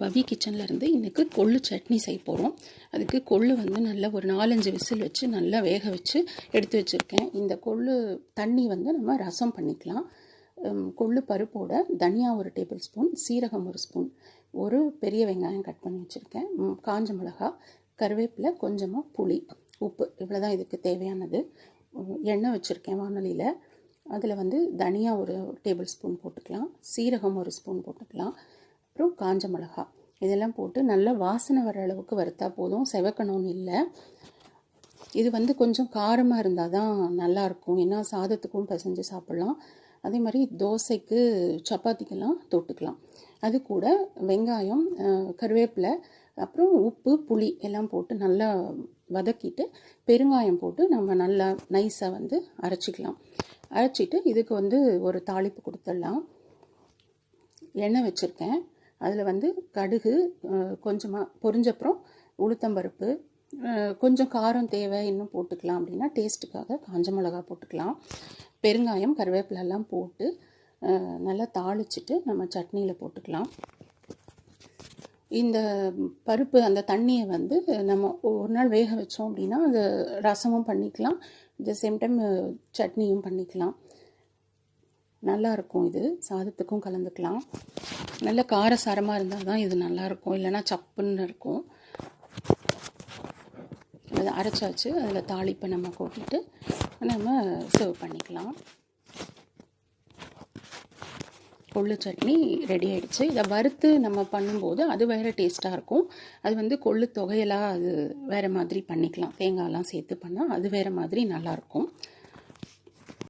பவி கிச்சன்லேருந்து இன்றைக்கி கொள்ளு சட்னி செய்ய போகிறோம். அதுக்கு கொள்ளு வந்து நல்லா ஒரு 4-5 விசில் வச்சு நல்லா வேக வச்சு எடுத்து வச்சுருக்கேன். இந்த கொள்ளு தண்ணி வந்து நம்ம ரசம் பண்ணிக்கலாம். கொள்ளு பருப்போட தனியா 1 டேபிள் ஸ்பூன், சீரகம் 1 ஸ்பூன், ஒரு பெரிய வெங்காயம் கட் பண்ணி வச்சுருக்கேன், காஞ்ச மிளகா, கருவேப்பிலை, கொஞ்சமாக புளி, உப்பு, இவ்வளோ தான் இதுக்கு தேவையானது. எண்ணெய் வச்சுருக்கேன் வானலியில். அதில் வந்து தனியா 1 டேபிள் ஸ்பூன் போட்டுக்கலாம், சீரகம் 1 ஸ்பூன் போட்டுக்கலாம், அப்புறம் காஞ்ச மிளகா, இதெல்லாம் போட்டு நல்லா வாசனை வர அளவுக்கு வறுத்தா போதும், செவக்கணும்னு இல்லை. இது வந்து கொஞ்சம் காரமாக இருந்தால் தான் நல்லாயிருக்கும், ஏன்னா சாதத்துக்கும் பிசைஞ்சு சாப்பிட்லாம். அதே மாதிரி தோசைக்கு சப்பாத்திக்கெல்லாம் தொட்டுக்கலாம். அது கூட வெங்காயம், கருவேப்பிலை, அப்புறம் உப்பு, புளி எல்லாம் போட்டு நல்லா வதக்கிட்டு பெருங்காயம் போட்டு நம்ம நல்லா நைஸாக வந்து அரைச்சிக்கலாம். அரைச்சிட்டு இதுக்கு வந்து ஒரு தாளிப்பு கொடுத்துடலாம். எண்ணெய் வச்சுருக்கேன், அதில் வந்து கடுகு கொஞ்சமாக பொரிஞ்சப்புறம் உளுத்தம்பருப்பு, கொஞ்சம் காரம் தேவை இன்னும் போட்டுக்கலாம், அப்படின்னா டேஸ்ட்டுக்காக காஞ்ச மிளகா போட்டுக்கலாம். பெருங்காயம், கருவேப்பிலெல்லாம் போட்டு நல்லா தாளிச்சிட்டு நம்ம சட்னியில் போட்டுக்கலாம். இந்த பருப்பு அந்த தண்ணியை வந்து நம்ம ஒரு நாள் வேக வச்சோம் அப்படின்னா அது ரசமும் பண்ணிக்கலாம், அட் த சேம் டைம் சட்னியும் பண்ணிக்கலாம். நல்லாயிருக்கும், இது சாதத்துக்கும் கலந்துக்கலாம். நல்ல காரசாரமாக இருந்தால் தான் இது நல்லாயிருக்கும், இல்லைனா சப்புன்னு இருக்கும். அதை அரைச்சாச்சு, அதில் தாளிப்பை நம்ம கொட்டிட்டு நம்ம சர்வ் பண்ணிக்கலாம். கொள்ளு சட்னி ரெடி ஆகிடுச்சு. இதை வறுத்து நம்ம பண்ணும்போது அது வேறு டேஸ்ட்டாக இருக்கும். அது வந்து கொள்ளு தொகையெல்லாம் அது வேறு மாதிரி பண்ணிக்கலாம், தேங்காயெல்லாம் சேர்த்து பண்ணால் அது வேறு மாதிரி நல்லாயிருக்கும்.